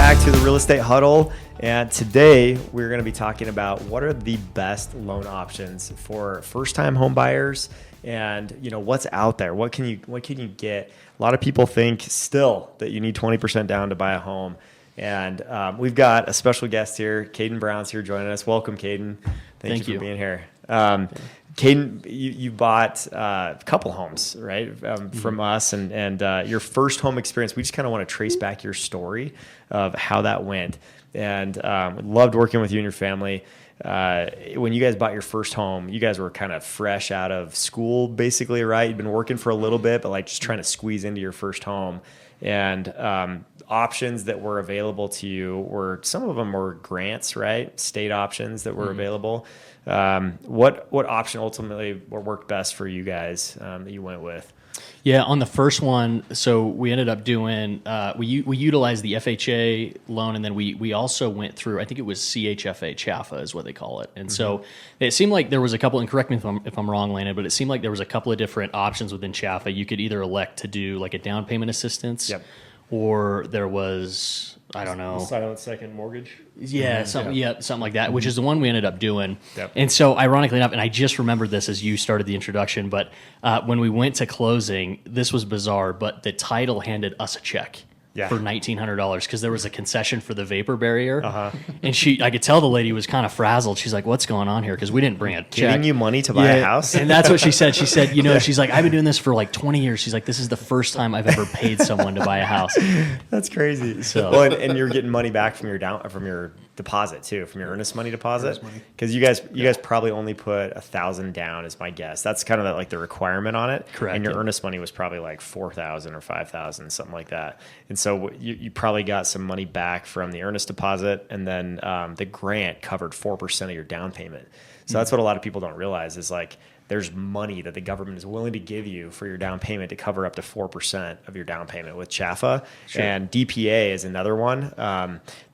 back to the Real Estate Huddle, and today we're going to be talking about what are the best loan options for first-time home buyers, and what's out there. What can you get? A lot of people think still that you need 20% down to buy a home, and we've got a special guest here. Caden Brown's here joining us. Welcome, Caden. Thank you for being here. Caden, you bought a couple homes, right, from us, and your first home experience. We just kind of want to trace back your story of how that went, and loved working with you and your family. When you guys bought your first home, you guys were kind of fresh out of school, basically, right? You'd been working for a little bit, but like just trying to squeeze into your first home. And options that were available to you were, some of them were grants, right? State options that were available. What option ultimately worked best for you guys that you went with? Yeah, on the first one, so we ended up doing, we utilized the FHA loan, and then we also went through, I think it was CHFA, CHAFA is what they call it. And so it seemed like there was a couple, and correct me if I'm wrong, Landon, but it seemed like there was a couple of different options within CHAFA. You could either elect to do like a down payment assistance, or there was, I don't know. Silent second mortgage? Yeah, something like that, which is the one we ended up doing. And so ironically enough, and I just remembered this as you started the introduction, but when we went to closing, this was bizarre, but the title handed us a check for $1,900 because there was a concession for the vapor barrier. And I could tell the lady was kind of frazzled. She's like, what's going on here? Because we didn't bring a check. Giving you money to buy a house? And that's what she said. She said, she's like, I've been doing this for like 20 years. She's like, this is the first time I've ever paid someone to buy a house. That's crazy. So, well, and you're getting money back from your deposit too, from your earnest money deposit, because you guys probably only put $1,000 down, is my guess. That's kind of like the requirement on it. Correct. And your earnest money was probably like $4,000 or $5,000, something like that. And so you probably got some money back from the earnest deposit, and then the grant covered 4% of your down payment. So that's what a lot of people don't realize is like, there's money that the government is willing to give you for your down payment to cover up to 4% of your down payment with CHAFA. And DPA is another one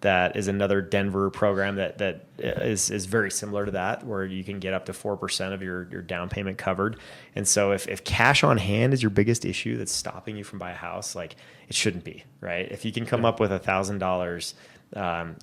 that is another Denver program that is very similar to that, where you can get up to 4% of your down payment covered. And so if cash on hand is your biggest issue that's stopping you from buying a house, like it shouldn't be, right? If you can come up with $1,000,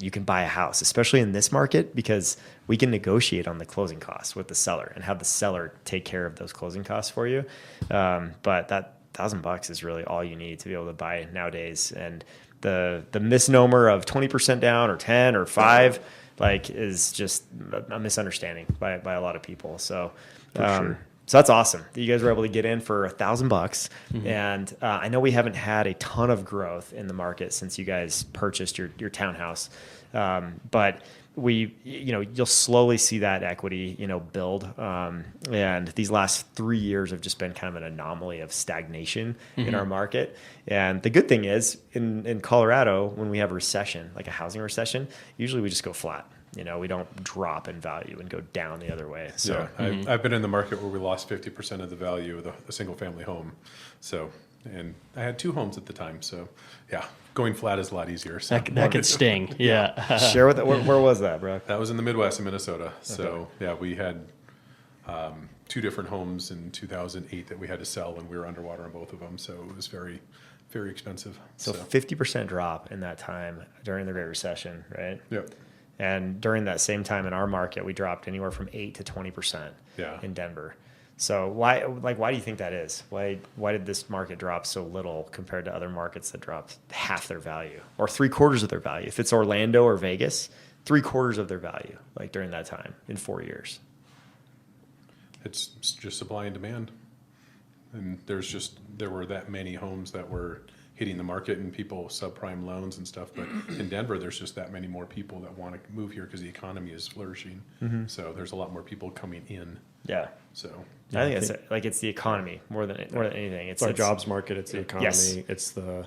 you can buy a house, especially in this market, because we can negotiate on the closing costs with the seller and have the seller take care of those closing costs for you. But that $1,000 is really all you need to be able to buy nowadays. And the misnomer of 20% down or 10 or 5 is just a misunderstanding by a lot of people. So, So that's awesome that you guys were able to get in for $1,000. And I know we haven't had a ton of growth in the market since you guys purchased your townhouse. But you'll slowly see that equity, build. And these last 3 years have just been kind of an anomaly of stagnation in our market. And the good thing is in Colorado, when we have a recession, like a housing recession, usually we just go flat. We don't drop in value and go down the other way. So I've been in the market where we lost 50% of the value of a single family home. So, and I had 2 homes at the time. So yeah, going flat is a lot easier. So that could sting. Yeah. Share with where was that, bro? That was in the Midwest in Minnesota. So yeah, we had 2 different homes in 2008 that we had to sell, and we were underwater on both of them. So it was very, very expensive. So 50% drop in that time during the Great Recession, right? Yep. And during that same time in our market, we dropped anywhere from 8 to 20% in Denver. So why do you think that is? Why did this market drop so little compared to other markets that dropped half their value or 3/4 of their value? If it's Orlando or Vegas, 3/4 of their value, like during that time in 4 years. It's just supply and demand. And there were that many homes that were hitting the market and people subprime loans and stuff. But in Denver, there's just that many more people that want to move here because the economy is flourishing. So there's a lot more people coming in. Yeah. So I think it's the economy more than anything. It's our jobs market. It's the economy. Yes. It's the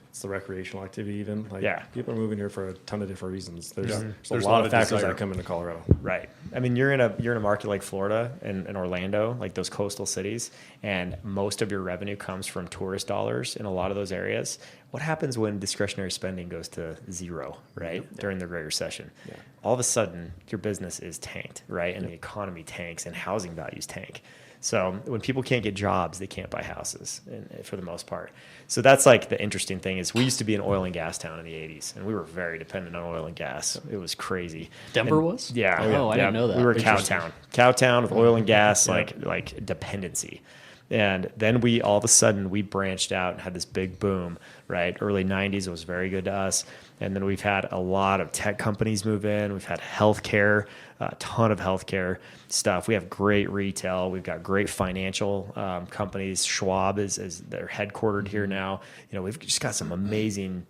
it's the recreational activity even. People are moving here for a ton of different reasons. There's a lot of factors that come into Colorado. Right. I mean, you're in a market like Florida and Orlando, like those coastal cities, and most of your revenue comes from tourist dollars in a lot of those areas. What happens when discretionary spending goes to zero, right? During the Great Recession? Yeah. All of a sudden, your business is tanked, right? And the economy tanks and housing values tank. So when people can't get jobs, they can't buy houses for the most part. So that's like the interesting thing is we used to be an oil and gas town in the 80s, and we were very dependent on oil and gas. It was crazy. Denver And- was? Yeah. Oh, I didn't know that. We were cow Interesting. town. Cow town with oil and gas, like dependency. And then we all of a sudden we branched out and had this big boom, right? Early 90s, it was very good to us. And then we've had a lot of tech companies move in. We've had healthcare, a ton of healthcare stuff. We have great retail. We've got great financial companies. Schwab is they're headquartered here now. You know, we've just got some amazing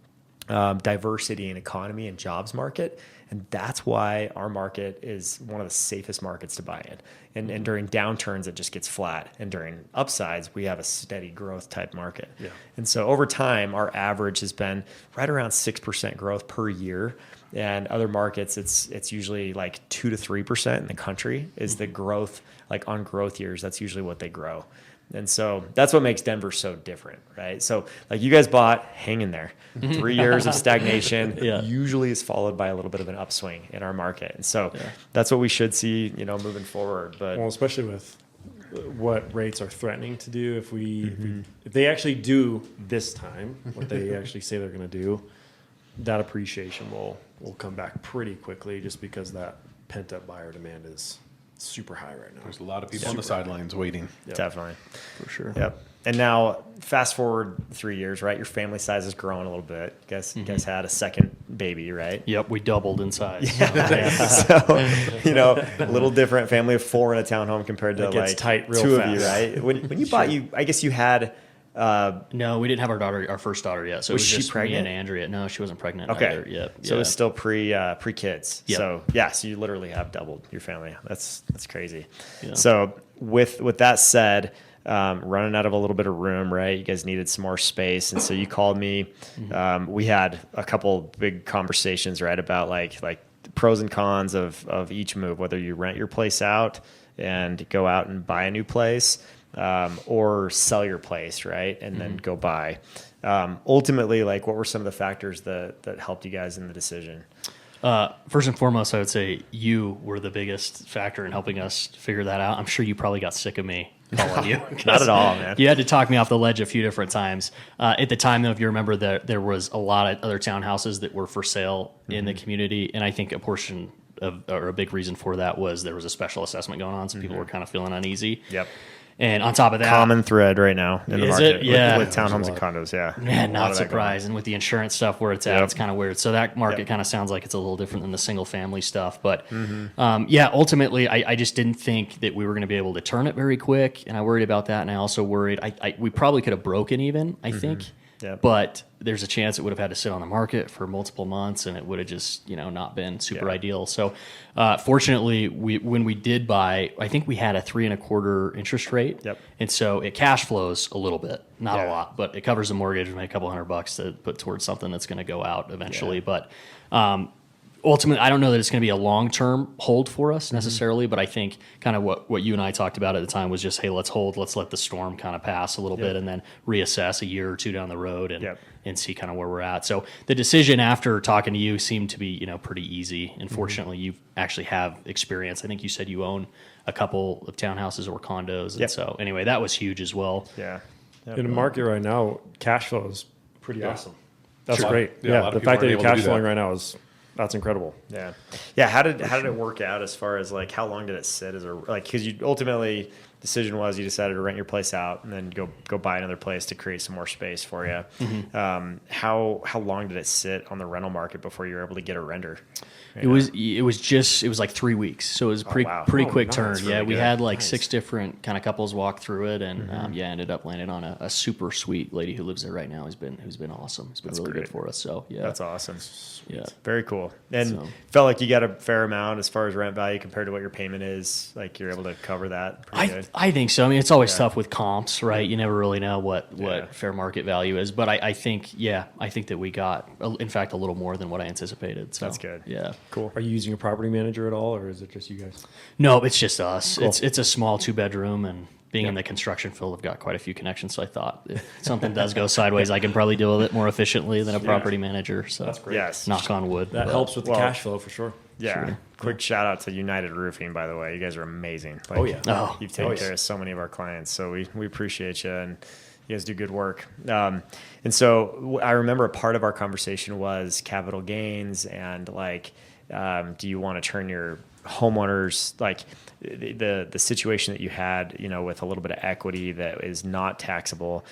diversity in economy and jobs market. And that's why our market is one of the safest markets to buy in. And during downturns, it just gets flat. And during upsides, we have a steady growth type market. Yeah. And so over time, our average has been right around 6% growth per year. And other markets, it's usually like 2 to 3% in the country is the growth, like on growth years, that's usually what they grow. And so that's what makes Denver so different, right? So like you guys bought, hang in there. 3 years of stagnation usually is followed by a little bit of an upswing in our market. And so that's what we should see, you know, moving forward. But Well, especially with what rates are threatening to do, if they actually do this time what they actually say they're going to do, that appreciation will come back pretty quickly, just because that pent up buyer demand is super high right now. There's a lot of people on the sidelines waiting. Yep. definitely. For sure. Yep. And now fast forward 3 years, right? Your family size has grown a little bit. You guys had a second baby, right? Yep, we doubled in size. So, you know, a little different family of 4 in a townhome compared to It gets like tight real 2 of you, fast. right? When you bought, I guess you had, No, we didn't have our first daughter yet. So Was it was she just pregnant? me and Andrea. No, she wasn't pregnant okay. either. Yep. So it's still pre kids. Yep. So yeah, so you literally have doubled your family. That's crazy. Yeah. So with that said, running out of a little bit of room, right? You guys needed some more space, and so you called me. We had a couple big conversations, right, about like the pros and cons of each move, whether you rent your place out and go out and buy a new place, or sell your place, right, and then go buy. Ultimately, like, what were some of the factors that helped you guys in the decision? First and foremost, I would say you were the biggest factor in helping us figure that out. I'm sure you probably got sick of me calling you. Not at all, man. You had to talk me off the ledge a few different times. At the time, though, if you remember, there was a lot of other townhouses that were for sale in the community, and I think a portion of, or a big reason for that was there was a special assessment going on, so people were kind of feeling uneasy. Yep. And on top of that, Common thread right now in the Is market it? Yeah. with townhomes and condos. Yeah. Man, A lot not of that going on. surprised. And with the insurance stuff where it's at, Yep. it's kind of weird. So that market Yep. kind of sounds like it's a little different than the single family stuff. But yeah, ultimately, I just didn't think that we were going to be able to turn it very quick. And I worried about that. And I also worried we probably could have broken even, I think. Yep. But there's a chance it would have had to sit on the market for multiple months, and it would have just, not been super ideal. So, fortunately, when we did buy, I think we had a 3.25% interest rate. Yep. And so it cash flows a little bit, not Yeah. a lot, but it covers the mortgage and a couple $100 to put towards something that's going to go out eventually. Yeah. But ultimately, I don't know that it's going to be a long-term hold for us necessarily, but I think kind of what you and I talked about at the time was just, hey, let's hold, let's let the storm kind of pass a little bit and then reassess a year or two down the road and see kind of where we're at. So the decision after talking to you seemed to be, pretty easy. And fortunately, you actually have experience. I think you said you own a couple of townhouses or condos. And so anyway, that was huge as well. Yeah. Yep. In the market right now, cash flow is pretty awesome. That's Sure. great. Yeah, a lot The of fact that people you're aren't able to cash do flowing that. right now that's incredible. Yeah. Yeah. How did it work out as far as like how long did it sit as a like because you ultimately decision was you decided to rent your place out and then go buy another place to create some more space for you. How long did it sit on the rental market before you were able to get a renter? It was like 3 weeks, so it was pretty wow. pretty Oh, quick nice. turn. That's Yeah, really we good. had like Nice. 6 different kind of couples walk through it, and ended up landing on a super sweet lady who lives there right now. Who's been awesome. It's been really great. good for us. So yeah, That's awesome. yeah. Very cool. And So- felt like you got a fair amount as far as rent value compared to what your payment is. Like you're able to cover that pretty good. I think so. I mean, it's always tough with comps, right? You never really know what Yeah. fair market value is, but I think that we got, in fact, a little more than what I anticipated. So That's good. Yeah. Cool. Are you using a property manager at all, or is it just you guys? No, it's just us. Cool. It's a small 2-bedroom, and being in the construction field, I've got quite a few connections. So I thought if something does go sideways, I can probably deal with it more efficiently than a property manager. So That's great. Yes. knock on wood. That But helps with the well, cash flow for sure. Yeah. Quick shout out to United Roofing, by the way. You guys are amazing. Like, Oh, yeah. Oh, you've taken yes. care of so many of our clients. So we appreciate you, and you guys do good work. And so I remember a part of our conversation was capital gains and like, do you want to turn your homeowners, like the situation that you had, you know, with a little bit of equity that is not taxable,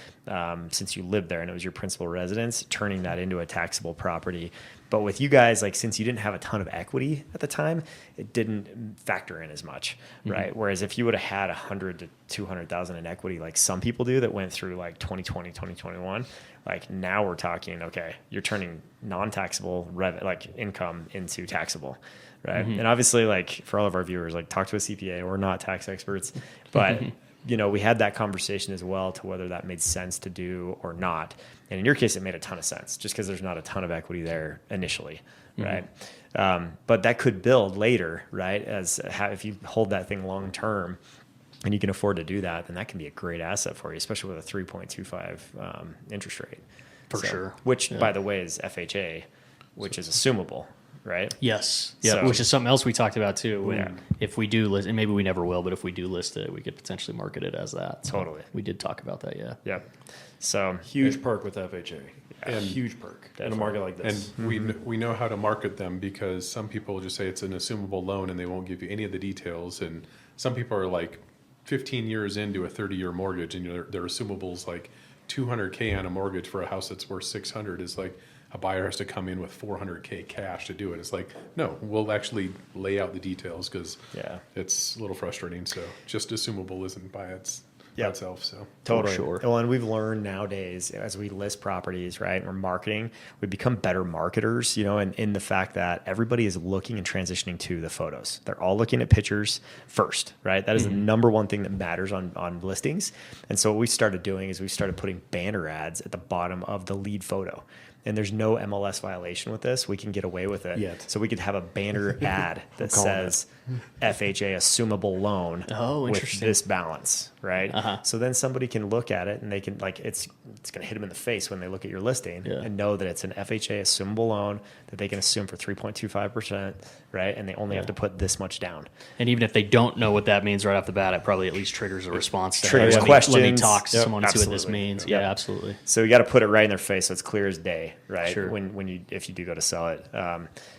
since you lived there and it was your principal residence, turning that into a taxable property. But with you guys, like, since you didn't have a ton of equity at the time, it didn't factor in as much, right? Whereas if you would have had 100 to 200,000 in equity, like some people do that went through like 2020, 2021, like now we're talking, okay, you're turning non-taxable like income into taxable, right? And obviously, like for all of our viewers, like talk to a CPA. We're not tax experts, but you know, we had that conversation as well to whether that made sense to do or not. And in your case, it made a ton of sense just because there's not a ton of equity there initially, right? But that could build later, right? If you hold that thing long term and you can afford to do that, then that can be a great asset for you, especially with a 3.25 interest rate. For sure. Which, by the way, is FHA, which is assumable, right? Yes. Yeah. So- Which is something else we talked about too. When, Yeah. if we do list, and maybe we never will, but if we do list it, we could potentially market it as that. So Totally. we did talk about that. Yeah. Yep. So Huge perk with FHA. And- Huge perk in a market like this. And we know how to market them because some people just say it's an assumable loan and they won't give you any of the details. And some people are like 15 years into a 30-year mortgage and their assumable's like $200K on a mortgage for a house that's worth 600 is like a buyer has to come in with $400K cash to do it. It's like, no, we'll actually lay out the details because Yeah. it's a little frustrating. So just assumable isn't by Yep. itself. So Totally. sure. Well, and we've learned nowadays as we list properties, right, and we're marketing, we become better marketers, you know, and in the fact that everybody is looking and transitioning to the photos. They're all looking at pictures first, right? That is the number one thing that matters on listings. And so what we started doing is we started putting banner ads at the bottom of the lead photo. And there's no MLS violation with this. We can get away with it. Yet. So we could have a banner ad that calling says FHA assumable loan Oh, with interesting. this balance, right? Uh-huh. So then somebody can look at it and they can like it's going to hit them in the face when they look at your listing Yeah. and know that it's an FHA assumable loan that they can assume for 3.25%, right? And they only have to put this much down. And even if they don't know what that means right off the bat, it probably at least triggers a response. To, Triggers hey, let me questions. talk to Yep. someone and see what this Absolutely. means. Yep. Yeah, absolutely. So you got to put it right in their face so it's clear as day, right? Sure. If you do go to sell it.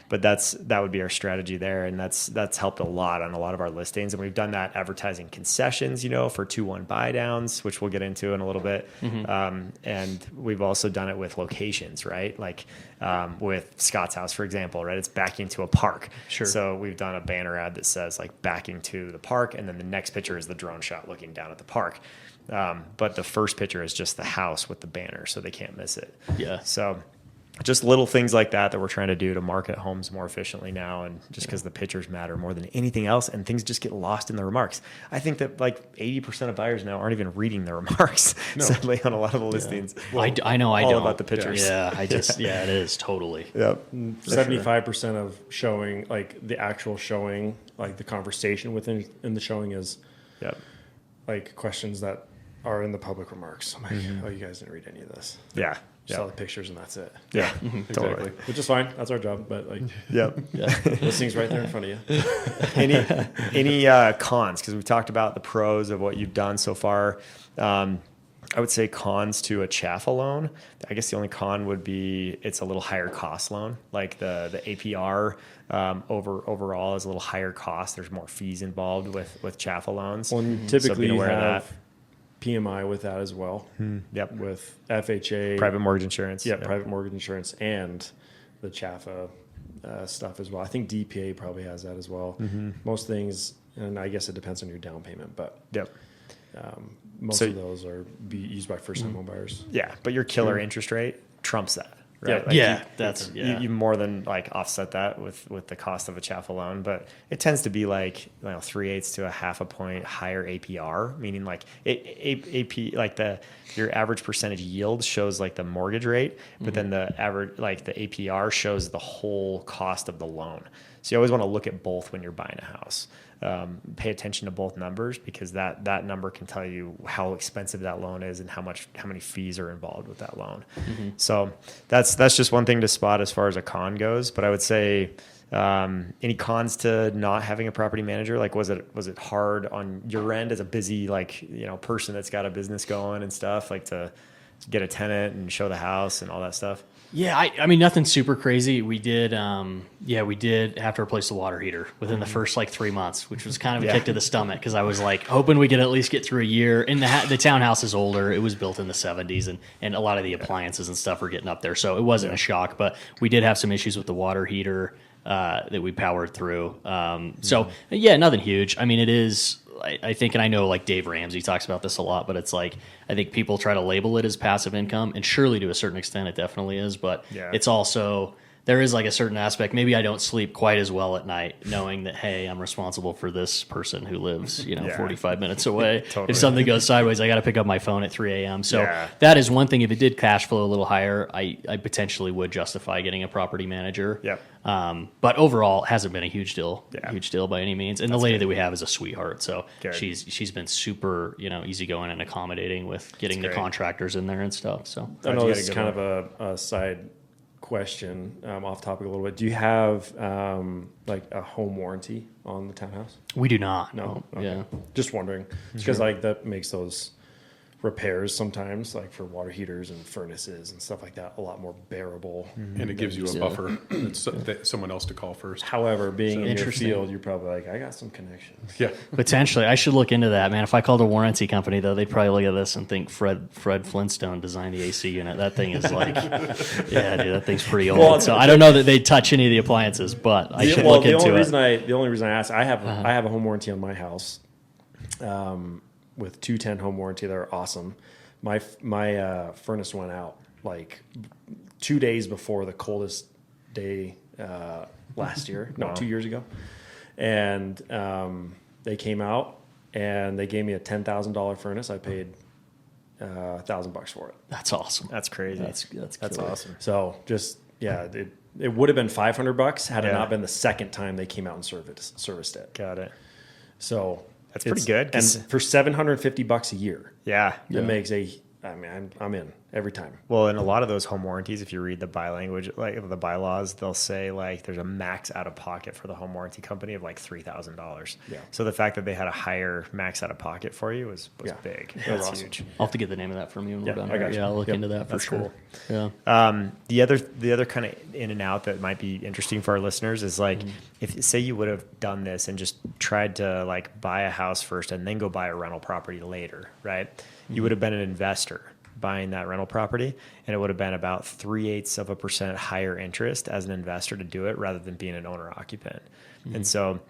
But that would be our strategy there, and that's helped a lot on a lot of our listings. And we've done that advertising concessions, you know, for 2-1 buy downs, which we'll get into in a little bit. And we've also done it with locations, right? Like with Scott's house, for example, right? It's backing to a park. Sure. So we've done a banner ad that says like backing to the park, and then the next picture is the drone shot looking down at the park. But the first picture is just the house with the banner, so they can't miss it. Yeah. So just little things like that we're trying to do to market homes more efficiently now, and just because the pictures matter more than anything else, and things just get lost in the remarks. I think that like 80% of buyers now aren't even reading the remarks, sadly, on a lot of the listings. I know I all don't. about the pictures. Yeah, I just, yeah, it is totally. Yep. 75% of showing, like the actual showing, like the conversation within in the showing is Yep. like questions that are in the public remarks. I'm like, oh, you guys didn't read any of this. Yeah. Just saw Yep. the pictures and that's it. Yeah. exactly. Totally. Which is fine. That's our job. But like, Yep. listing's right there in front of you. Any cons? Because we've talked about the pros of what you've done so far. I would say cons to a Chaffa loan. I guess the only con would be it's a little higher cost loan. Like the APR overall is a little higher cost. There's more fees involved with Chaffa loans. Well, and So typically being you aware of have PMI with that as well. Yep. With FHA, Private mortgage insurance. yeah, Yep. private mortgage insurance, and the Chaffa stuff as well. I think DPA probably has that as well. Most things, and I guess it depends on your down payment, but Yep. most So- of those are be used by first-time home buyers. Yeah, but your killer interest rate trumps that. Right? Yeah. Yeah, you- that's- you- yeah. You more than like offset that with the cost of a Chaffa loan, but it tends to be like 3/8 to a half a point higher APR, meaning like AP like your average percentage yield shows like the mortgage rate, but then the average like the APR shows the whole cost of the loan. So you always want to look at both when you're buying a house. pay attention to both numbers, because that number can tell you how expensive that loan is and how many fees are involved with that loan. So that's just one thing to spot as far as a con goes. But I would say, any cons to not having a property manager? Like, was it hard on your end as a busy, like, person that's got a business going and stuff, like to get a tenant and show the house and all that stuff? Yeah, I mean, nothing super crazy. We did have to replace the water heater within the first like 3 months, which was kind of a kick to the stomach, because I was like hoping we could at least get through a year. And the townhouse is older; it was built in the 70s, and a lot of the appliances and stuff were getting up there, so it wasn't a shock. But we did have some issues with the water heater that we powered through. So yeah, nothing huge. I mean, it is. I think, and I know like Dave Ramsey talks about this a lot, but it's like, I think people try to label it as passive income, and surely to a certain extent it definitely is, but it's also, there is like a certain aspect. Maybe I don't sleep quite as well at night knowing that, hey, I'm responsible for this person who lives, 45 minutes away. Totally. If something goes sideways, I got to pick up my phone at 3 a.m. So that is one thing. If it did cash flow a little higher, I potentially would justify getting a property manager. Yep. But overall, it hasn't been a huge deal by any means. And the lady good. that we have is a sweetheart. So Good. she's been super, easygoing and accommodating with getting the great. contractors in there and stuff. So I know you got this a is good kind of a side question, off topic a little bit. Do you have like a home warranty on the townhouse? we do not. No. Okay. Yeah. Just wondering, because like that makes those repairs sometimes, like for water heaters and furnaces and stuff like that, a lot more bearable. And it gives you a buffer. It's someone else to call first. However, being in your Interesting. field, you're probably like, I got some connections. Yeah. Potentially, I should look into that, man. If I called a warranty company, though, they'd probably look at this and think Fred Flintstone designed the AC unit. That thing is like, yeah, dude, that thing's pretty old. Well, so I don't know that they'd touch any of the appliances, but I should look into it. The only reason I asked, I have a home warranty on my house, with 210 home warranty. They're awesome. My furnace went out like 2 days before the coldest day last year. No, 2 years ago, and they came out and they gave me a $10,000 furnace. I paid $1,000 for it. That's awesome. That's crazy. That's That's awesome. So just it would have been $500 had it Yeah. not been the second time they came out and serviced it. Got it. So That's pretty it's- good, And 'cause- for $750 a year, Yeah. it makes I'm in every time. Well, in a lot of those home warranties, if you read the language, like the bylaws, they'll say like there's a max out of pocket for the home warranty company of like $3,000. Yeah. So the fact that they had a higher max out of pocket for you was Yeah. big. That's That's awesome. huge. I'll have to get the name of that from you when Yeah, we're done. I got you. Yeah, I'll look Yep. into that for That's sure. cool. Yeah. The other kind of in and out that might be interesting for our listeners is like, if say you would have done this and just tried to like buy a house first and then go buy a rental property later, right? You would have been an investor buying that rental property, and it would have been about 0.3% higher interest as an investor to do it rather than being an owner occupant. And so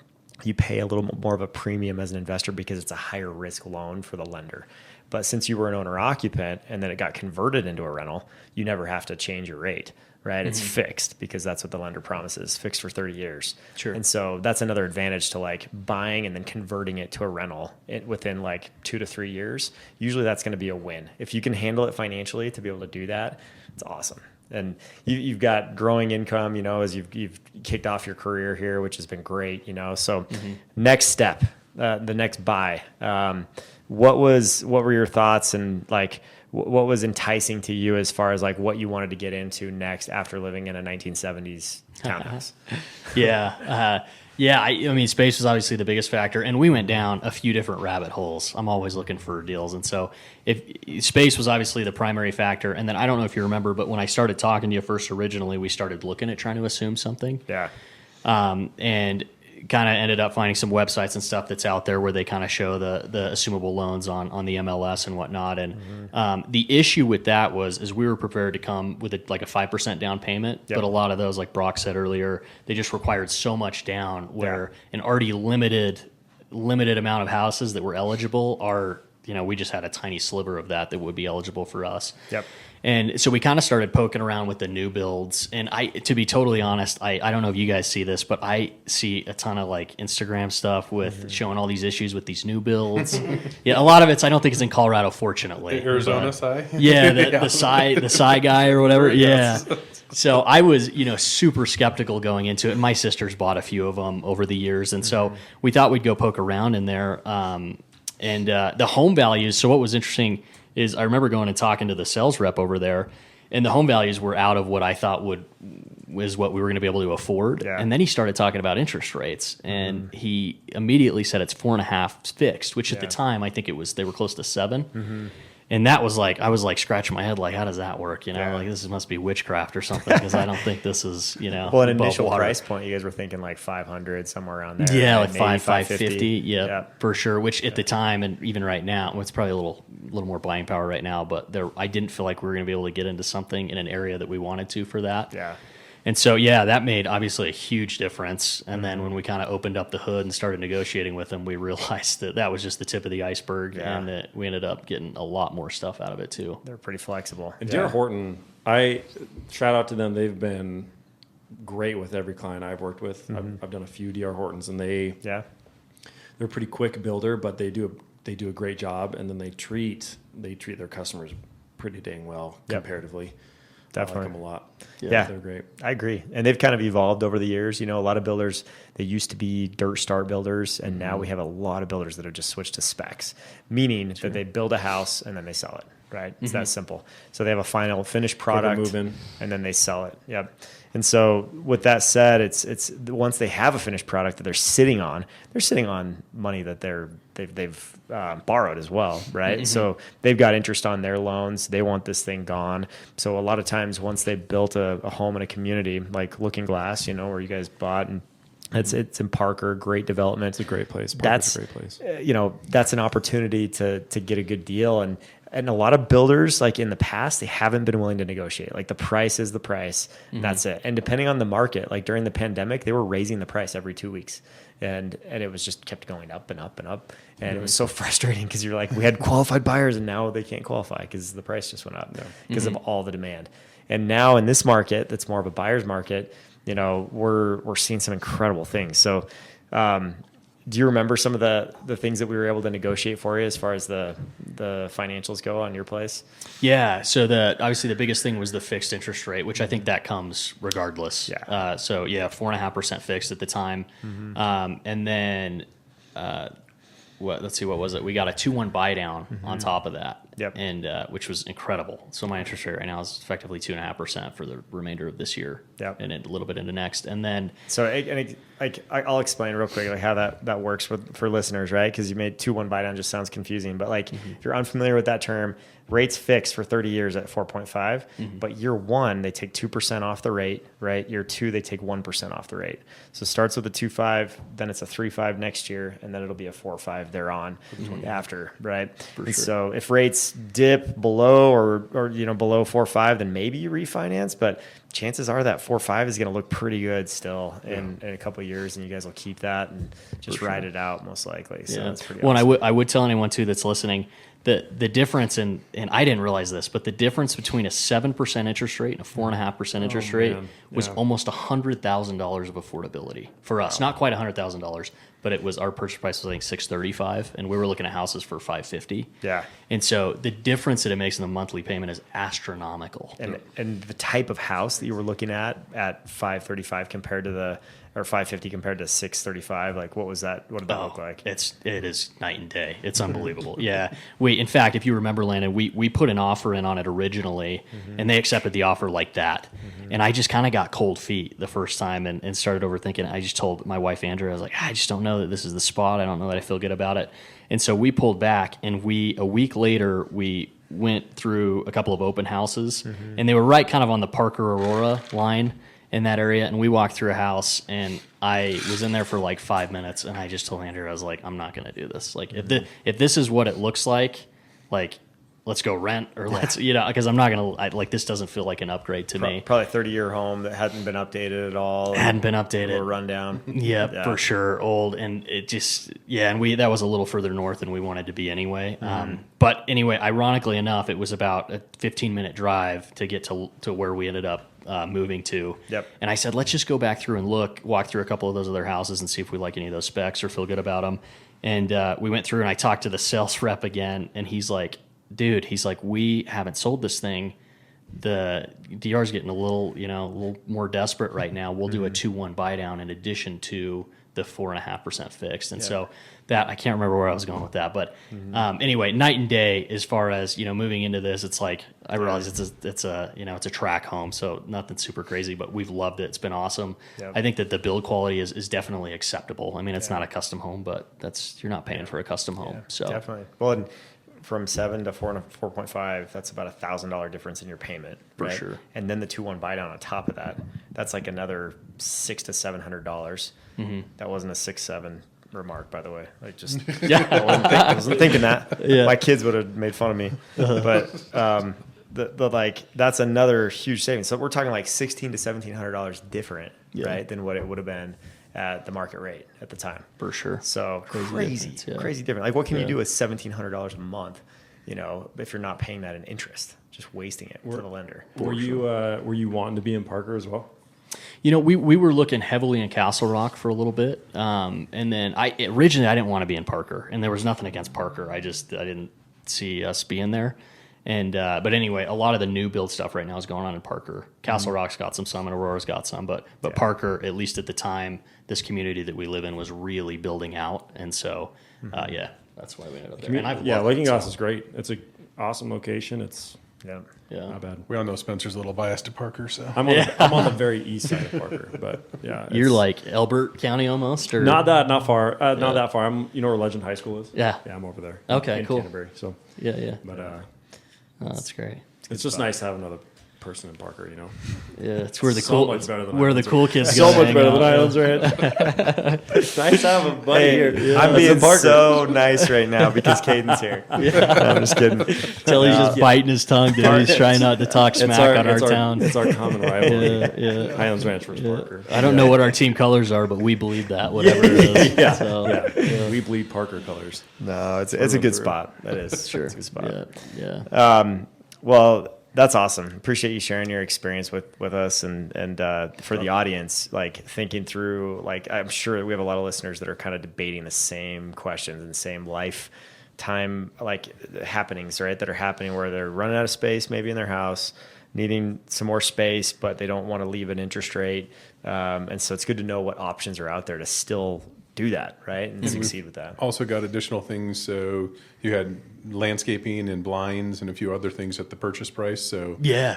you pay a little more of a premium as an investor because it's a higher risk loan for the lender. But since you were an owner occupant and then it got converted into a rental, you never have to change your rate, right? It's fixed because that's what the lender promises, fixed for 30 years. Sure. And so that's another advantage to like buying and then converting it to a rental within like 2 to 3 years. Usually that's going to be a win. If you can handle it financially to be able to do that, it's awesome. And you've got growing income, as you've kicked off your career here, which has been great, So next step, the next buy. What were your thoughts, and like what was enticing to you as far as like what you wanted to get into next after living in a 1970s townhouse? Yeah. I mean, space was obviously the biggest factor, and we went down a few different rabbit holes. I'm always looking for deals, and so if space was obviously the primary factor, and then I don't know if you remember, but when I started talking to you first originally, we started looking at trying to assume something. Yeah. And kind of ended up finding some websites and stuff that's out there where they kind of show the assumable loans on the MLS and whatnot. And the issue with that is we were prepared to come with like a 5% down payment, Yep. but a lot of those, like Brock said earlier, they just required so much down where an already limited amount of houses that were eligible are, we just had a tiny sliver of that would be eligible for us. Yep. And so we kind of started poking around with the new builds. And to be totally honest, I don't know if you guys see this, but I see a ton of like Instagram stuff with showing all these issues with these new builds. Yeah, a lot of I don't think it's in Colorado, fortunately. Arizona side? Yeah, the Psy guy or whatever. Yeah. So I was, super skeptical going into it. And my sisters bought a few of them over the years. And so we thought we'd go poke around in there. And the home values. So what was interesting is I remember going and talking to the sales rep over there, and the home values were out of what I thought was what we were going to be able to afford. Yeah. And then he started talking about interest rates, and he immediately said it's 4.5 fixed, which at the time I think they were close to 7. And that was like, I was like scratching my head, like, how does that work? Yeah. Like this must be witchcraft or something, because I don't think this is, Well, an above initial water. price point, you guys were thinking like 500, somewhere around there. Yeah, right? like Maybe 550. Yeah, Yeah. for sure. Which at the time, and even right now, well, it's probably a little more buying power right now. But I didn't feel like we were going to be able to get into something in an area that we wanted to for that. Yeah. And so, yeah, that made obviously a huge difference. And then when we kind of opened up the hood and started negotiating with them, we realized that was just the tip of the iceberg, Yeah. and that we ended up getting a lot more stuff out of it too. They're pretty flexible. And Yeah. D.R. Horton, I shout out to them. They've been great with every client I've worked with. I've done a few D.R. Hortons, and they're Yeah. a pretty quick builder, but they do a great job, and then they treat their customers pretty dang well Yep. comparatively. Definitely. I like them a lot. Yeah. They're great. I agree. And they've kind of evolved over the years. A lot of builders, they used to be dirt start builders, and now we have a lot of builders that have just switched to specs, meaning that they build a house and then they sell it, right? It's that simple. So they have a final finished product move in. and then they sell it. Yep. And so with that said, it's once they have a finished product that they're sitting on money that they've borrowed as well, right? So they've got interest on their loans. They want this thing gone. So a lot of times once they built a home in a community like Looking Glass, where you guys bought, and it's in Parker, great development. It's a great place. That's Parker's a great place. That's an opportunity to get a good deal. And a lot of builders, like in the past, they haven't been willing to negotiate. Like the price is the price. And that's it. And depending on the market, like during the pandemic, they were raising the price every 2 weeks. And it was just kept going up and up and up. And it was so frustrating because you're like, we had qualified buyers and now they can't qualify because the price just went up because of all the demand. And now in this market, that's more of a buyer's market, we're seeing some incredible things. So, do you remember some of the things that we were able to negotiate for you as far as the financials go on your place? Yeah. So obviously the biggest thing was the fixed interest rate, which I think that comes regardless. Yeah. 4.5% fixed at the time. And then, let's see, what was it? We got a 2-1 buy down on top of that. Yep. And, which was incredible. So my interest rate right now is effectively 2.5% for the remainder of this year. Yep. And a little bit into next. And then, So I'll explain real quick like how that works for listeners, right? Because you made 2-1 buy down just sounds confusing, but like if you're unfamiliar with that term, rates fixed for 30 years at 4.5, but year 1 they take 2% off the rate, right? Year 2 they take 1% off the rate. So it starts with a 2.5, then it's a 3.5 next year, and then it'll be a 4.5 thereon after, right? So if rates dip below or below 4.5, then maybe you refinance, but chances are that 4.5 is going to look pretty good still in a couple of years, and you guys will keep that and just ride it out most likely. So that's pretty well, awesome. and I would tell anyone too that's listening that the difference and I didn't realize this, but the difference between a 7% interest rate and a 4.5% interest rate was almost $100,000 of affordability for us. Not quite $100,000, but it was our purchase price was I think $635, and we were looking at houses for $550. Yeah. And so the difference that it makes in the monthly payment is astronomical. And the type of house that you were looking at $535 compared to or $550 compared to $635, like what was that? What did that look like? It is night and day. It's unbelievable. Yeah. In fact, if you remember, Landon, we put an offer in on it originally, and they accepted the offer like that. And I just kind of got cold feet the first time and started overthinking. I just told my wife, Andrea, I was like, I just don't know that this is the spot. I don't know that I feel good about it. And so we pulled back, and a week later, we went through a couple of open houses, and they were right kind of on the Parker Aurora line in that area. And we walked through a house, and I was in there for like 5 minutes, and I just told Andrew, I was like, I'm not going to do this. Like if this is what it looks like let's go rent, or let's, because I'm not going to, this doesn't feel like an upgrade to me. Probably 30-year home that hadn't been updated at all. Hadn't been updated. Or run down. Yeah, for sure. Old. And it just, and that was a little further north than we wanted to be anyway. But anyway, ironically enough, it was about a 15-minute drive to get to where we ended up moving to. Yep. And I said, let's just go back through and walk through a couple of those other houses and see if we like any of those specs or feel good about them. And we went through, and I talked to the sales rep again, and he's like, dude, we haven't sold this thing the DR's getting a little more desperate right now. We'll do a 2-1 buy down in addition to the 4.5% fixed. And so that, I can't remember where I was going with that, but anyway, night and day as far as, moving into this. It's like, I realize it's a track home, so nothing super crazy, but we've loved it. It's been awesome. Yep. I think that the build quality is definitely acceptable. I mean, it's not a custom home, but you're not paying for a custom home. So Definitely. Well, and from 7 to 4.5, that's about $1,000 difference in your payment. For right? sure. And then the 2-1 buy down on top of that, that's like another $600 to $700. That wasn't a 6-7 remark, by the way. Like just I wasn't thinking that. Yeah. My kids would have made fun of me. But the like that's another huge savings. So we're talking like $1,600 to $1,700 different, right, than what it would have been at the market rate at the time. for sure. So crazy difference, yeah. different. Like, what can you do with $1,700 a month? If you're not paying that in interest, just wasting it to the lender. Were you wanting to be in Parker as well? We were looking heavily in Castle Rock for a little bit, and then originally I didn't want to be in Parker, and there was nothing against Parker. I didn't see us being there, and but anyway, a lot of the new build stuff right now is going on in Parker. Castle Rock's got some, and Aurora's got some, but Parker, at least at the time, this community that we live in was really building out, and so that's why we ended up there. And I've loved Looking it, Glass so. is great. It's an awesome location. It's Yeah. not bad. We all know Spencer's a little biased to Parker, so. I'm on the very east side of Parker, but yeah, You're it's like Elbert County almost, or not far, not that far. I'm where Legend High School is. Yeah. I'm over there. Okay, in cool. Canterbury. So, yeah. but Oh, that's great. it's just nice to have another person in Parker. Yeah, it's where the So cool much better than where the Islands cool kids so go much hang better out. than Islands Ranch. It's nice to have a buddy here. I'm That's being in Parker. so nice right now because Caden's here. I'm just kidding. Tilly's just biting his tongue, dude. He's trying not to talk smack on our town. It's our common rivalry. Yeah. Islands Ranch versus Parker. I don't know what our team colors are, but we believe that, whatever it is. Yeah. So, Yeah. We bleed Parker colors. No, it's a good spot. That is. Sure. It's a good spot. Yeah. Well, that's awesome. Appreciate you sharing your experience with us and for the audience, like thinking through, like I'm sure we have a lot of listeners that are kind of debating the same questions and the same lifetime like happenings, right? That are happening where they're running out of space, maybe in their house, needing some more space, but they don't want to leave an interest rate. And so it's good to know what options are out there to still do that, right? And succeed with that. Also got additional things, so you had landscaping and blinds and a few other things at the purchase price, so. Yeah.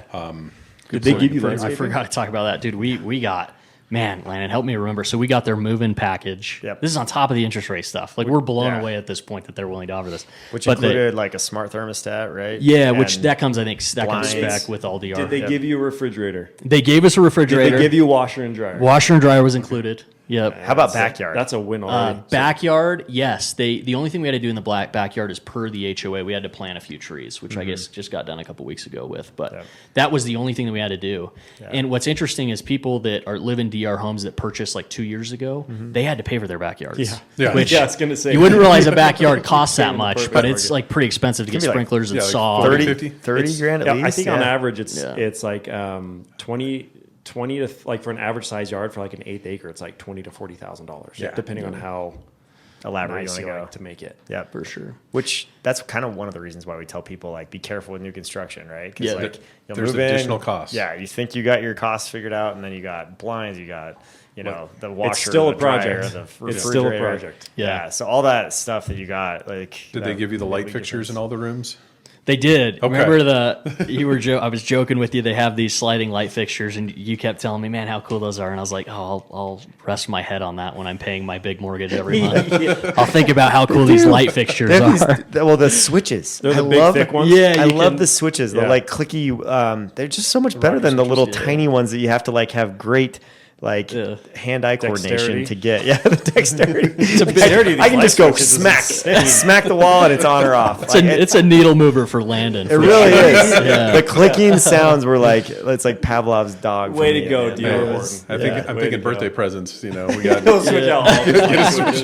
Did they give you I landscaping? forgot to talk about that, dude. We got, man, Landon, help me remember. So we got their move-in package. Yep. This is on top of the interest rate stuff. Like, we're blown Yeah. away at this point that they're willing to offer this. Which But they- included like a smart thermostat, right? yeah, which And that comes, I think, that comes blinds. spec with all DR. Did they give you a refrigerator? They gave us a Did refrigerator. they give you a washer and dryer? Washer and dryer was included. Yep. How about backyard? That's a win already. Backyard, yes. The only thing we had to do in the backyard is per the HOA. We had to plant a few trees, which I guess just got done a couple weeks ago with. But that was the only thing that we had to do. And what's interesting is people that live in DR homes that purchased like 2 years ago, they had to pay for their backyards. Yeah. Which Yeah, I was gonna say. you wouldn't realize a backyard costs that the much, perfect but it's market. like pretty expensive to get be like- sprinklers and yeah, like saw. 30, 30, 30 grand at Yeah, least. I think on Yeah. average it's Yeah. it's like 20 to like for an average size yard for like an 1/8 acre, it's like $20,000 to $40,000, Yeah. depending on how Elaborate nice you you want to like go. to make it. Yeah, For sure. Which that's kind of one of the reasons why we tell people like be careful with new construction, right? 'Cause, Yeah. like you'll There's move in, additional costs. Yeah, you think you got your costs figured out, and then you got blinds, you got the washer, still the a project. dryer, the It's still a refrigerator. project. Yeah. So all that stuff that you got, like, Did they give you the light fixtures in all the rooms? They did. Okay. Remember I was joking with you. They have these sliding light fixtures, and you kept telling me, "Man, how cool those are!" And I was like, "Oh, I'll rest my head on that when I'm paying my big mortgage every month. I'll think about how cool these light fixtures They have are." well, the switches. They're the I big, love, thick ones? Yeah, I you love can- the switches. The Yeah. like clicky. They're just so much better than the little tiny ones that you have to like have great like hand-eye coordination Dexterity. to get. Yeah, the dexterity. dexterity of I these can light just go switches is smack, insane. smack the wall, and it's on or off. It's a needle mover for Landon. It for really sure. is. Yeah. The clicking sounds were like it's like Pavlov's dog. for Way me, to go, man. Dean It Horton. was- I'm Way thinking to birthday go. presents, we got Go switch out all the switches.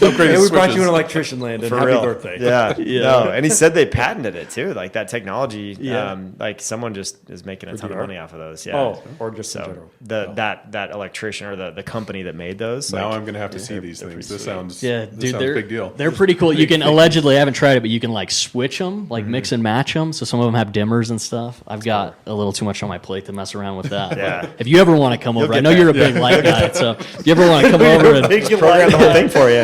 upgraded Hey, we brought you switches. an electrician, Landon. For Happy real. birthday. Yeah. Yeah. No, and he said they patented it too. Like that technology. Yeah. Like someone just is making a ton of DR? money off of those. Yeah. Oh, or just in So general. that that electrician or the company that made those. Now Like, I'm going to have to see these things. This sounds, Yeah, this dude, sounds they're big deal. They're pretty cool. You can allegedly, I haven't tried it, but you can like switch them, like mix and match them. So some of them have dimmers and stuff. I've got a little too much on my plate to mess around with that. Yeah. If you ever want to come over, I get know that. you're a big light guy, so if you ever want to come over and program the whole thing for you.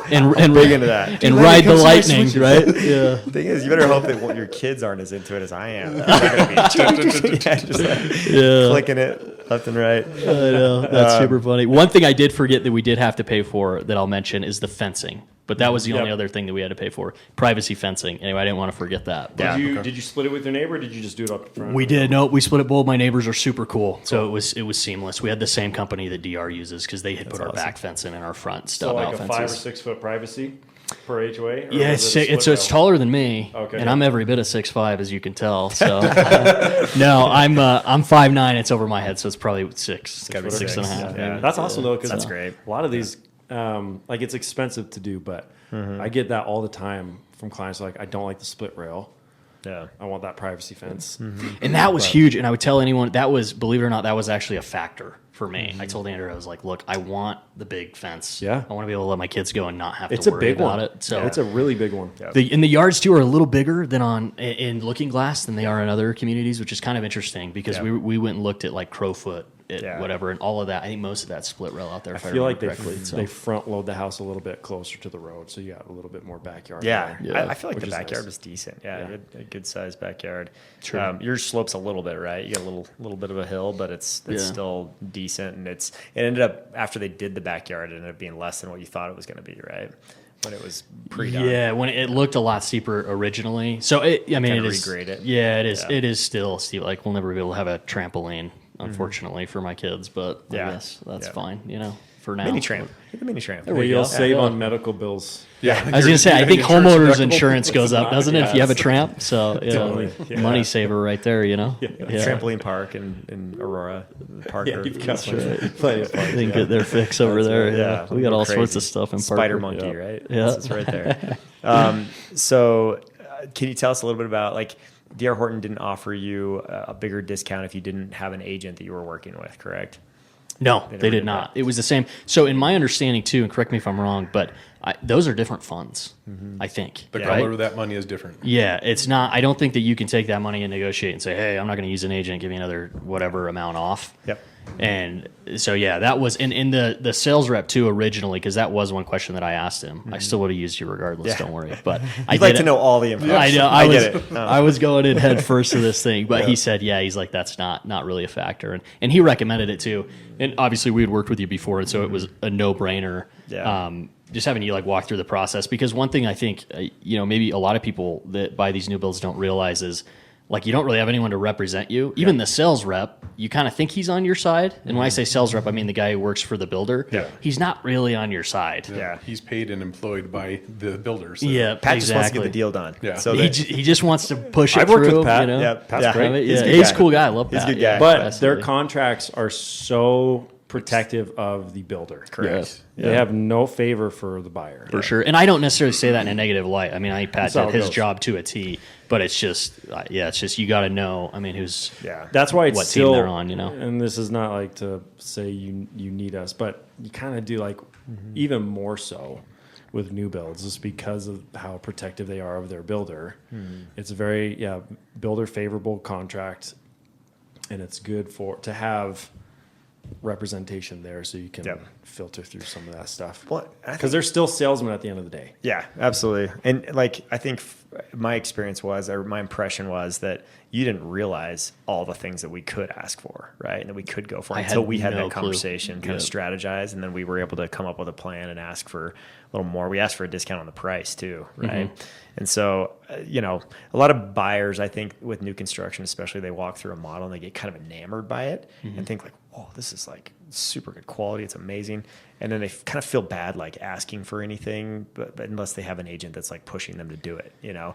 and Big into that. and ride the lightning, right? Yeah. The thing is, you better hope that your kids aren't as into it as I am. They're gonna be just like Yeah. clicking it left and right. I know. That's super funny. One thing I did forget that we did have to pay for that I'll mention is the fencing. But that was the only other thing that we had to pay for. Privacy fencing. Anyway, I didn't want to forget that. But Yeah. Did you split it with your neighbor, or did you just do it up front? we did. No, we split it both. My neighbors are super cool. So it was seamless. We had the same company that DR uses because they had put our back fence in and our front So stub like out a 5 fences. or 6 foot privacy per HOA? Or Yeah, was it a it's split it's rail? taller than me, Okay. and I'm every bit of 6'5", as you can tell. So no, I'm 5'9". It's over my head, so it's probably six, gotta be 6.5. six. maybe. Yeah. That's awesome though, because That's great. A lot of these, like it's expensive to do, but I get that all the time from clients. Like, I don't like the split rail. Yeah. I want that privacy fence. And that was huge. And I would tell anyone that was, believe it or not, that was actually a factor for me. I told Andrew, I was like, look, I want the big fence. Yeah. I want to be able to let my kids go and not have It's to a worry big about one. it. So It's a really big one. and the yards too are a little bigger than in Looking Glass than they are in other communities, which is kind of interesting because Yeah. we went and looked at like Crowfoot, Yeah. whatever, and all of that. I think most of that split rail out there. I If feel like remember correctly. So. they front load the house a little bit closer to the road, so you got a little bit more backyard. Yeah, there. I feel like Which the is backyard nice. was decent. Yeah, Yeah. a good sized backyard. Sure. Your slope's a little bit right. You got a little bit of a hill, but it's Yeah. still decent. And it ended up after they did the backyard, it ended up being less than what you thought it was going to be, right? When it was pre-done. Yeah, when it looked a lot steeper originally. So I mean, Kinda it is. regrade it. Yeah, it is. Yeah. It is still steep. Like we'll never be able to have a trampoline, unfortunately, for my kids. But Yeah. I guess that's Yeah. fine. For now. Mini tramp. Get the mini tramp. we You'll go. save Yeah. on medical bills. Yeah. I was going to say, I think Your insurance homeowners deductible. insurance goes up, doesn't it, if you have a Yes. tramp? So, Totally. Yeah. money saver right there, Yeah. Trampoline park in Aurora. Park. Yeah, you've got plenty of They can get their fix over there. right. Yeah. Yeah, We got all crazy. sorts of stuff in Spider Parker. monkey, Yeah. right? Yeah. It's right there. So, can you tell us a little bit about like D.R. Horton didn't offer you a bigger discount if you didn't have an agent that you were working with, correct? No, never they did did not. It was the same. So, in my understanding, too, and correct me if I'm wrong, but those are different funds, I think. The right? color of that money is different. Yeah, it's not. I don't think that you can take that money and negotiate and say, "Hey, I'm not going to use an agent. Give me another whatever amount off." Yep. And so yeah, that was in the sales rep too originally because that was one question that I asked him. I still would have used you regardless. Yeah. Don't worry. But I I'd like did to know all the info. I know. I was, get it. I was going in head first to this thing, but he said, "Yeah." He's like, "That's not really a factor," and he recommended it too. And obviously, we had worked with you before, and so it was a no brainer. Yeah. Just having you like walk through the process because one thing I think maybe a lot of people that buy these new builds don't realize is like you don't really have anyone to represent you. Even the sales rep, you kind of think he's on your side. And when I say sales rep, I mean the guy who works for the builder. Yeah. He's not really on your side. Yeah. He's paid and employed by the builders. So Yeah, Pat just wants to exactly. get the deal done. Yeah. So He, that, he just wants to push it I've worked through. with Pat. Yeah, Pat's Yeah, great. he's, He's a a good he's a guy. cool guy. I love He's a Pat. good yeah, guy. But their absolutely. contracts are so protective of the builder. correct. They have no favor for the buyer. For sure. And I don't necessarily say that in a negative light. I mean, I think Pat That's how did it his goes. job to a T, but it's just, it's just you got to know. I mean, who's Yeah. That's why it's what still, team they're on, And this is not like to say you need us, but you kind of do like even more so with new builds just because of how protective they are of their builder. It's a very builder favorable contract, and it's good to have representation there so you can Yep. filter through some of that stuff. Well, I Because they're still salesmen at the end of the day. Yeah, absolutely. And like, I think my experience was, or my impression was that you didn't realize all the things that we could ask for, right? And that we could go for I until had we had no that clue. conversation, kind of Yep. strategize. And then we were able to come up with a plan and ask for a little more. We asked for a discount on the price too, right? And so, a lot of buyers, I think with new construction, especially, they walk through a model and they get kind of enamored by it and think like, oh, this is like super good quality. It's amazing. And then they kind of feel bad like asking for anything, but unless they have an agent that's like pushing them to do it,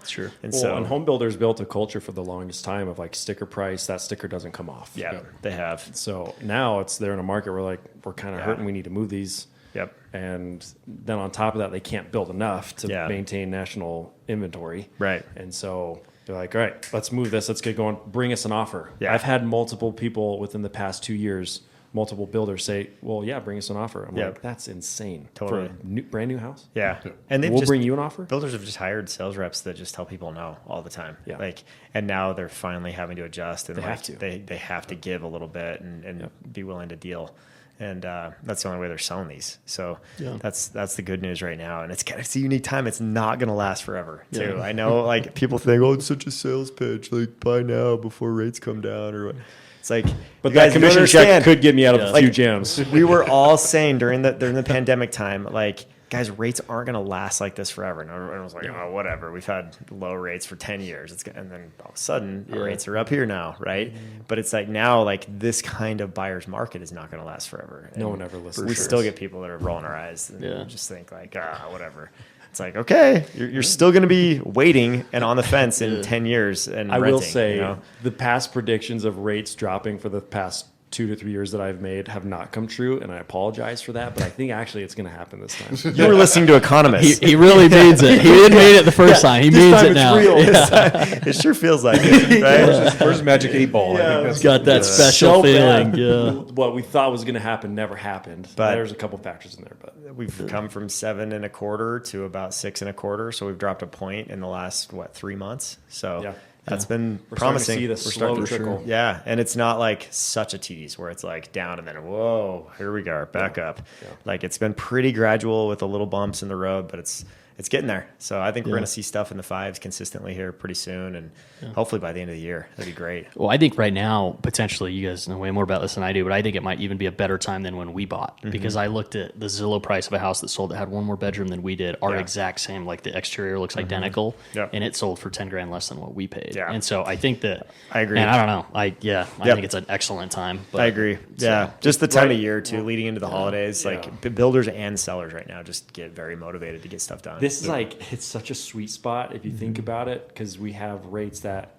Sure. And Well, so, and home builders built a culture for the longest time of like sticker price. That sticker doesn't come off. yeah, they have. So now they're in a market where like we're kind of Yeah. hurting. We need to move these. Yep. And then on top of that, they can't build enough to Yeah. maintain national inventory. Right. And so they're like, all right, let's move this. Let's get going. Bring us an offer. Yeah. I've had multiple people within the past 2 years multiple builders say, well, yeah, bring us an offer. I'm Yeah. like, that's insane. Totally. For a brand new house? Yeah. And they've We'll just, bring you an offer? builders have just hired sales reps that just tell people no all the time. Yeah. Like, and now they're finally having to adjust and They like have to. they have to give a little bit and be willing to deal. And that's the only way they're selling these. So that's the good news right now. And it's a unique time. It's not going to last forever too. Yeah. I know like people think, oh, it's such a sales pitch. Like buy now before rates come down or what. It's like, But you that guys don't commission check understand. could get me out of a Like, few jams. We were all saying during the pandemic time, like, guys, rates aren't going to last like this forever. And everyone was like, oh, whatever. We've had low rates for 10 years. And then all of a sudden, our rates are up here now, right? But it's like now, like, this kind of buyer's market is not going to last forever. No And one ever listens. We to still us. get people that are rolling our eyes and Yeah. just think, like, whatever. It's like, okay, you're still going to be waiting and on the fence in 10 years and I renting, will say you know? the past predictions of rates dropping for the past 2 to 3 years that I've made have not come true, and I apologize for that. But I think actually it's going to happen this time. You were listening to economists. He really means it. He didn't mean it the first time. He means time it it's now. real. Yeah. It sure feels like it, right? Where's Magic 8 Ball? I think that's Got that special So feeling. bad. Yeah. What we thought was going to happen never happened. But- There's a couple factors in there, but We've come from 7.25 to about 6.25, so we've dropped a point in the last 3 months. So Yeah. that's been we're promising. starting to see the slow trickle. Yeah, and it's not like such a tease where it's like down and then whoa, here we go, back up. Yeah. Like it's been pretty gradual with the little bumps in the road, but it's getting there. So I think we're going to see stuff in the 5s consistently here pretty soon, and hopefully by the end of the year, that'd be great. Well, I think right now, potentially, you guys know way more about this than I do, but I think it might even be a better time than when we bought because I looked at the Zillow price of a house that sold that had one more bedroom than we did. Our Yeah. exact same, like the exterior looks identical, Yeah. and it sold for 10 grand less than what we paid. Yeah. And so I think that I agree. And I don't know. I Yep. think it's an excellent time. But I agree. Yeah, just the time Right. of year too, leading into the holidays. Yeah. Like builders and sellers right now just get very motivated to get stuff done. this is like it's such a sweet spot if you think about it, because we have rates that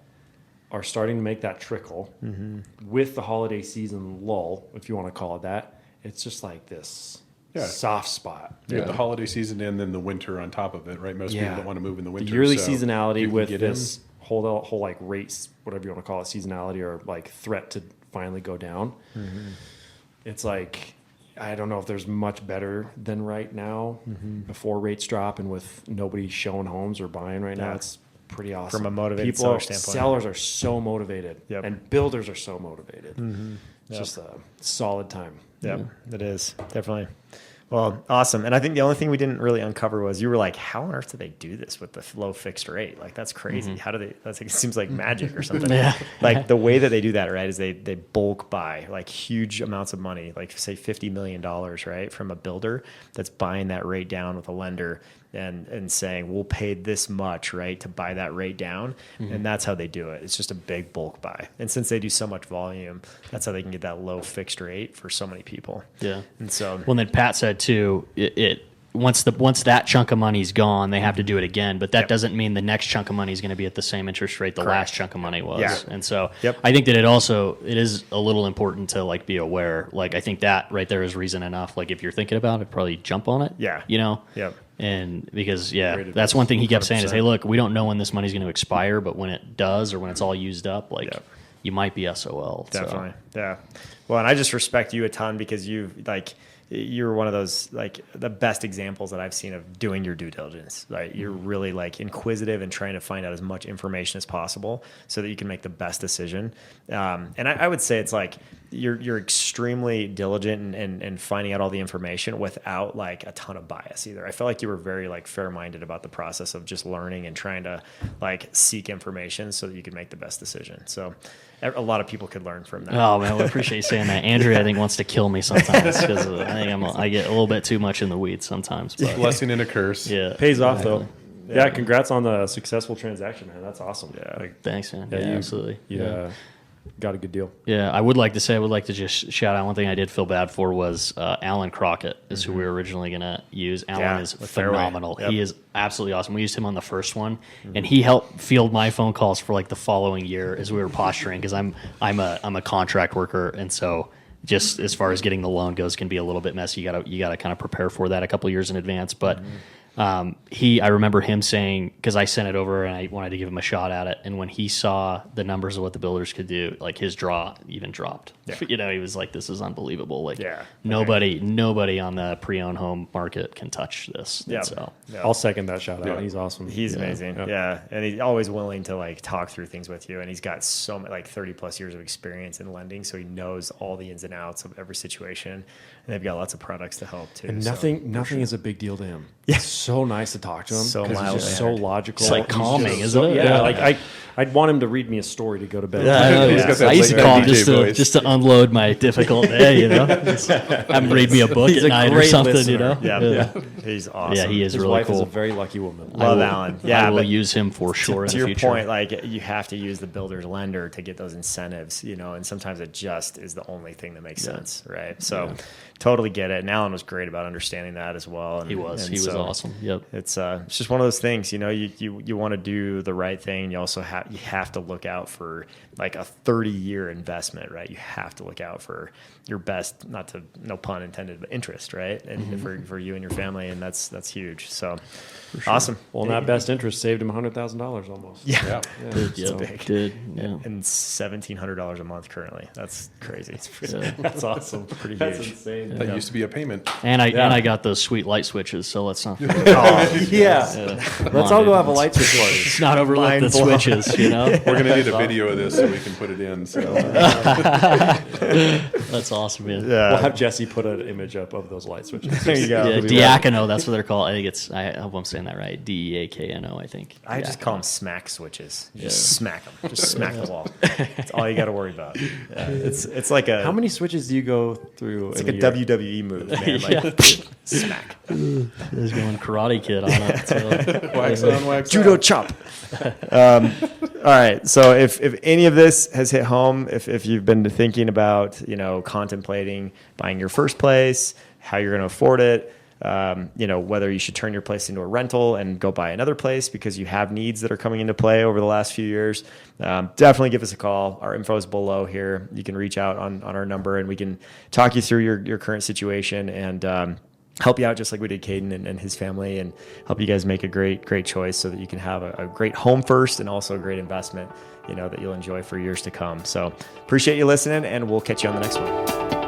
are starting to make that trickle with the holiday season lull, if you want to call it that. It's just like this Yeah. soft spot. You have the holiday season and then the winter on top of it, right? Most people don't want to move in the The winter. yearly so seasonality you can with get this whole like rates, whatever you want to call it, seasonality or like threat to finally go down. It's like I don't know if there's much better than right now before rates drop and with nobody showing homes or buying right now. Yeah. It's pretty awesome. From a motivated People seller are- standpoint. sellers are so motivated, Yep. and builders are so motivated. It's Yep. just a solid time. Yep, it is definitely. Well, awesome. And I think the only thing we didn't really uncover was you were like, how on earth do they do this with the low fixed rate? Like that's crazy. How do they? That's like, it seems like magic or something. Yeah. Like the way that they do that, right, is they bulk buy like huge amounts of money, like say $50 million, right, from a builder that's buying that rate down with a lender and saying we'll pay this much, right, to buy that rate down, and that's how they do it. It's just a big bulk buy, and since they do so much volume, that's how they can get that low fixed rate for so many people. Yeah. And so Well, then Pat said too, once that chunk of money's gone, they have to do it again. But that Yep. doesn't mean the next chunk of money is going to be at the same interest rate the Correct. last chunk of money was. Yeah. And so Yep. I think that it is a little important to like be aware. Like I think that right there is reason enough. Like if you're thinking about it, probably jump on it. Yeah. You know. Yep. And because Great advice. that's one thing he kept saying is, 100%. hey, look, we don't know when this money's going to expire, but when it does or when it's all used up, like Yep. you might be SOL. So. Definitely. Yeah. Well, and I just respect you a ton because you're one of those like the best examples that I've seen of doing your due diligence. Right. You're really like inquisitive and trying to find out as much information as possible so that you can make the best decision. And I would say it's like you're extremely diligent and finding out all the information without like a ton of bias either. I felt like you were very like fair-minded about the process of just learning and trying to like seek information so that you could make the best decision. So a lot of people could learn from that. Oh man, we appreciate you saying that. Andrew, I think wants to kill me sometimes because I think I get a little bit too much in the weeds sometimes. But blessing and a curse. yeah, Pays off though. Yeah. Yeah, congrats on the successful transaction, man. That's awesome. Yeah. Like, thanks, man. yeah, Yeah, you- absolutely. you got a good deal. Yeah, I would like to just shout out one thing I did feel bad for was Alan Crockett is who we were originally going to use. Alan Yeah, is with Fairway. phenomenal. Yep. He is absolutely awesome. We used him on the first one, and he helped field my phone calls for like the following year as we were posturing because I'm a contract worker, and so just as far as getting the loan goes can be a little bit messy. You gotta kind of prepare for that a couple years in advance, but. I remember him saying, because I sent it over and I wanted to give him a shot at it, and when he saw the numbers of what the builders could do, like his draw even dropped. Yeah. You know, he was like, "This is unbelievable! Like, Yeah. nobody on the pre-owned home market can touch this." Yeah. And so Yeah. I'll second that shout out. Yeah. He's awesome. He's amazing. Yeah. Yeah. And he's always willing to like talk through things with you. And he's got so many, like 30 plus years of experience in lending. So he knows all the ins and outs of every situation. And they've got lots of products to help too. And So, nothing is a big deal to him. Yeah. It's so nice to talk to him. So 'cause he's just so mild-mannered. logical. It's like He's calming, just isn't it? Yeah, Yeah. like I'd want him to read me a story to go to bed. Yeah, I know. He's got that I used to like call him DJ just to, voice. just to unload my difficult day, you know. Just have him read me a book He's at a night or great something, listener. you know. yeah. He's awesome. Yeah, he is His really wife is cool. a very lucky woman. Love Alan. Yeah. I will but use him for sure to in your the future. point, like you have to use the builder's lender to get those incentives, you know, and sometimes it just is the only thing that makes sense. Right. So totally get it. And Alan was great about understanding that as well. And, he was so awesome. Yep. It's just one of those things, you know, you want to do the right thing. You also have to look out for like a 30-year investment, right? You have to look out for your best, no pun intended, but interest, right? And for you and your family. And that's huge. So awesome. Well, in that best interest saved him $100,000 almost. Yeah. Did, It's yeah, big. did, yeah. And $1,700 a month currently. That's crazy. That's awesome. Pretty That's huge. insane. That used to be a payment. And I got those sweet light switches, so let's not forget. Yeah. Let's all go have a light switch party. Let's not overlook the Mind blown. switches, you know. We're gonna need a video of this so we can put it in. So That's awesome, man. We'll have Jesse put an image up of those light switches. There you go. Yeah, Diakono, that's what they're called. I think I hope I'm saying that right. Deakno, I think. I just call them smack switches. You just smack them. Just smack the wall. That's all you got to worry about. Yeah, it's like a How many switches do you go through? it's like a WWE move, man. Like smack. There's going Karate Kid on it. So. wax on, wax Judo out. chop. All right. So if any of this has hit home, if you've been thinking about, you know, contemplating buying your first place, how you're going to afford it, you know, whether you should turn your place into a rental and go buy another place because you have needs that are coming into play over the last few years, definitely give us a call. Our info is below here. You can reach out on our number and we can talk you through your current situation and help you out just like we did Caden and his family and help you guys make a great choice so that you can have a great home first and also a great investment, you know, that you'll enjoy for years to come. So appreciate you listening and we'll catch you on the next one.